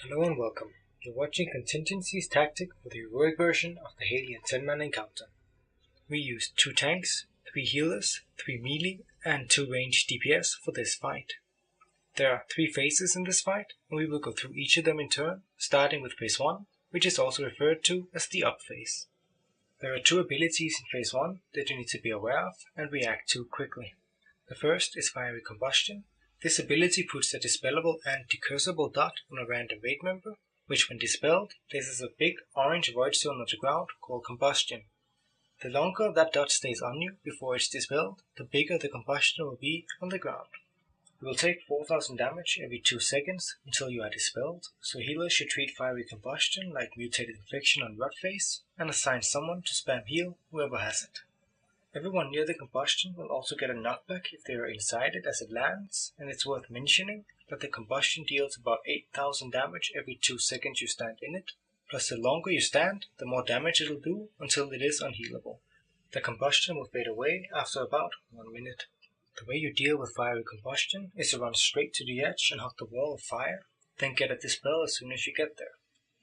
Hello and welcome. You're watching Contingency's tactic for the heroic version of the Halion 10-man encounter. We used 2 tanks, 3 healers, 3 melee, and 2 ranged DPS for this fight. There are 3 phases in this fight, and we will go through each of them in turn, starting with phase 1, which is also referred to as the up phase. There are 2 abilities in phase 1 that you need to be aware of and react to quickly. The first is Fiery Combustion. This ability puts a dispellable and decursable dot on a random raid member, which when dispelled places a big orange void zone on the ground called Combustion. The longer that dot stays on you before it's dispelled, the bigger the combustion will be on the ground. You will take 4000 damage every 2 seconds until you are dispelled, so healers should treat Fiery Combustion like Mutated Infliction on Rot phase and assign someone to spam heal whoever has it. Everyone near the combustion will also get a knockback if they are inside it as it lands, and it's worth mentioning that the combustion deals about 8000 damage every 2 seconds you stand in it, plus the longer you stand, the more damage it'll do until it is unhealable. The combustion will fade away after about 1 minute. The way you deal with Fiery Combustion is to run straight to the edge and hug the wall of fire, then get a dispel as soon as you get there.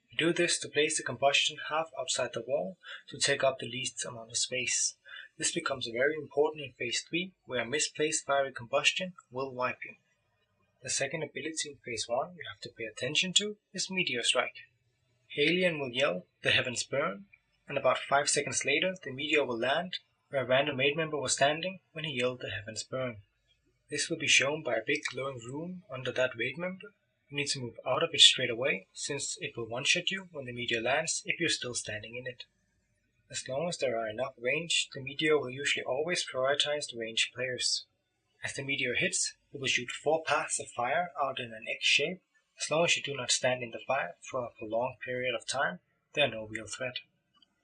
You do this to place the combustion half outside the wall to take up the least amount of space. This becomes very important in phase 3, where a misplaced Fiery Combustion will wipe you. The second ability in phase 1 you have to pay attention to is Meteor Strike. Halion will yell, "The heavens burn," and about 5 seconds later the meteor will land where a random raid member was standing when he yelled "The heavens burn." This will be shown by a big glowing room under that raid member. You need to move out of it straight away, since it will one-shot you when the meteor lands if you're still standing in it. As long as there are enough range, the meteor will usually always prioritize the ranged players. As the meteor hits, it will shoot 4 paths of fire out in an X shape. As long as you do not stand in the fire for a prolonged period of time, they are no real threat.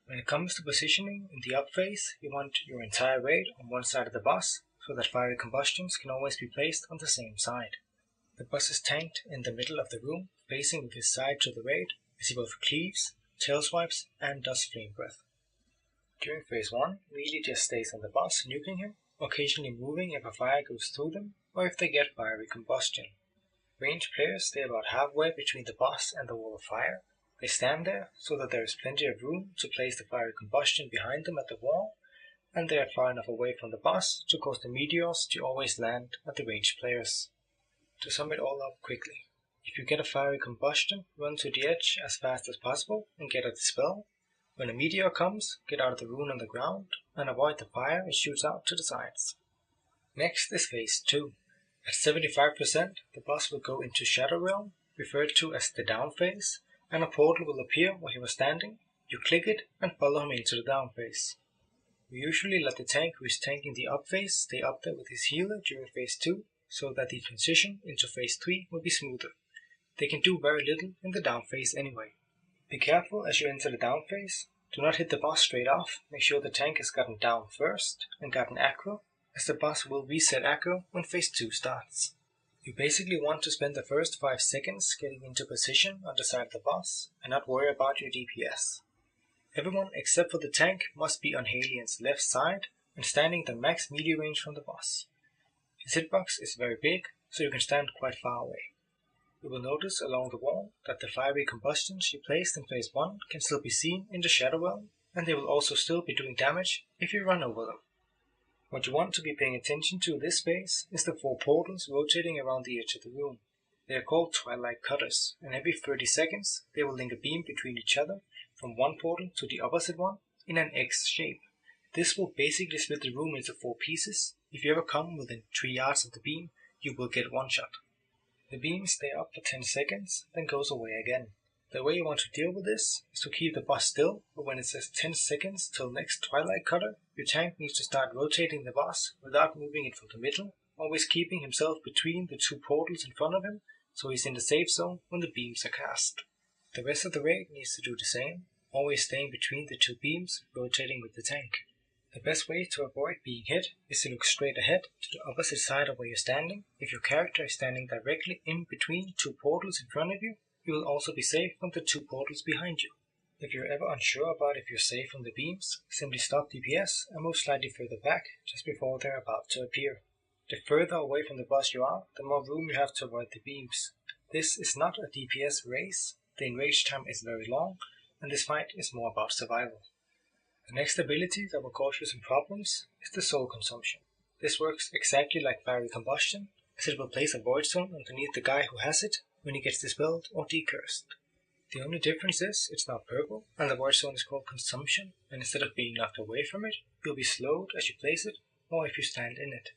When it comes to positioning in the up phase, you want your entire raid on one side of the boss, so that Fiery Combustions can always be placed on the same side. The boss is tanked in the middle of the room, facing with his side to the raid, as he both cleaves, tail swipes, and does flame breath. During phase 1, melee just stays on the boss, nuking him, occasionally moving if a fire goes through them, or if they get Fiery Combustion. Ranged players stay about halfway between the boss and the wall of fire. They stand there so that there is plenty of room to place the Fiery Combustion behind them at the wall, and they are far enough away from the boss to cause the meteors to always land at the ranged players. To sum it all up quickly, if you get a Fiery Combustion, run to the edge as fast as possible and get a dispel. When a meteor comes, get out of the rune on the ground and avoid the fire it shoots out to the sides. Next is phase 2. At 75%, the boss will go into Shadow Realm, referred to as the down phase, and a portal will appear where he was standing. You click it and follow him into the down phase. We usually let the tank who is tanking the up phase stay up there with his healer during phase 2, so that the transition into phase 3 will be smoother. They can do very little in the down phase anyway. Be careful as you enter the down phase. Do not hit the boss straight off. Make sure the tank has gotten down first and gotten aggro, as the boss will reset aggro when phase 2 starts. You basically want to spend the first 5 seconds getting into position on the side of the boss and not worry about your DPS. Everyone except for the tank must be on Halion's left side and standing the max melee range from the boss. His hitbox is very big, so you can stand quite far away. You will notice along the wall that the Fiery Combustions you placed in phase 1 can still be seen in the Shadow Realm, and they will also still be doing damage if you run over them. What you want to be paying attention to this phase is the 4 portals rotating around the edge of the room. They are called Twilight Cutters, and every 30 seconds they will link a beam between each other from one portal to the opposite one in an X shape. This will basically split the room into 4 pieces. If you ever come within 3 yards of the beam, you will get one shot. The beams stay up for 10 seconds, then goes away again. The way you want to deal with this is to keep the boss still, but when it says 10 seconds till next Twilight Cutter, your tank needs to start rotating the boss without moving it from the middle, always keeping himself between the 2 portals in front of him, so he's in the safe zone when the beams are cast. The rest of the raid needs to do the same, always staying between the 2 beams, rotating with the tank. The best way to avoid being hit is to look straight ahead to the opposite side of where you're standing. If your character is standing directly in between 2 portals in front of you, you will also be safe from the 2 portals behind you. If you're ever unsure about if you're safe from the beams, simply stop DPS and move slightly further back just before they're about to appear. The further away from the boss you are, the more room you have to avoid the beams. This is not a DPS race, the enrage time is very long, and this fight is more about survival. The next ability that will cause you some problems is the soul consumption. This works exactly like fiery combustion, as it will place a void zone underneath the guy who has it when he gets dispelled or decursed. The only difference is it's now purple, and the void zone is called consumption, and instead of being knocked away from it, you'll be slowed as you place it, or if you stand in it.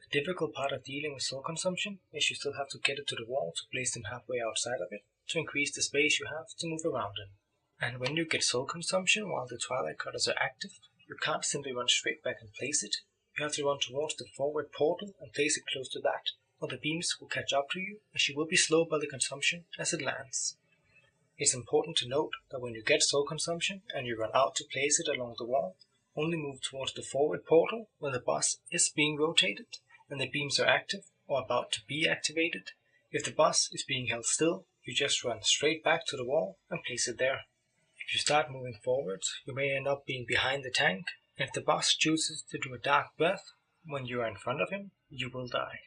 The difficult part of dealing with soul consumption is you still have to get it to the wall to place them halfway outside of it, to increase the space you have to move around in. And when you get soul consumption while the Twilight Cutters are active, you can't simply run straight back and place it. You have to run towards the forward portal and place it close to that, or the beams will catch up to you, as you will be slowed by the consumption as it lands. It's important to note that when you get soul consumption and you run out to place it along the wall, only move towards the forward portal when the boss is being rotated and the beams are active or about to be activated. If the boss is being held still, you just run straight back to the wall and place it there. If you start moving forwards, you may end up being behind the tank, and if the boss chooses to do a dark breath when you are in front of him, you will die.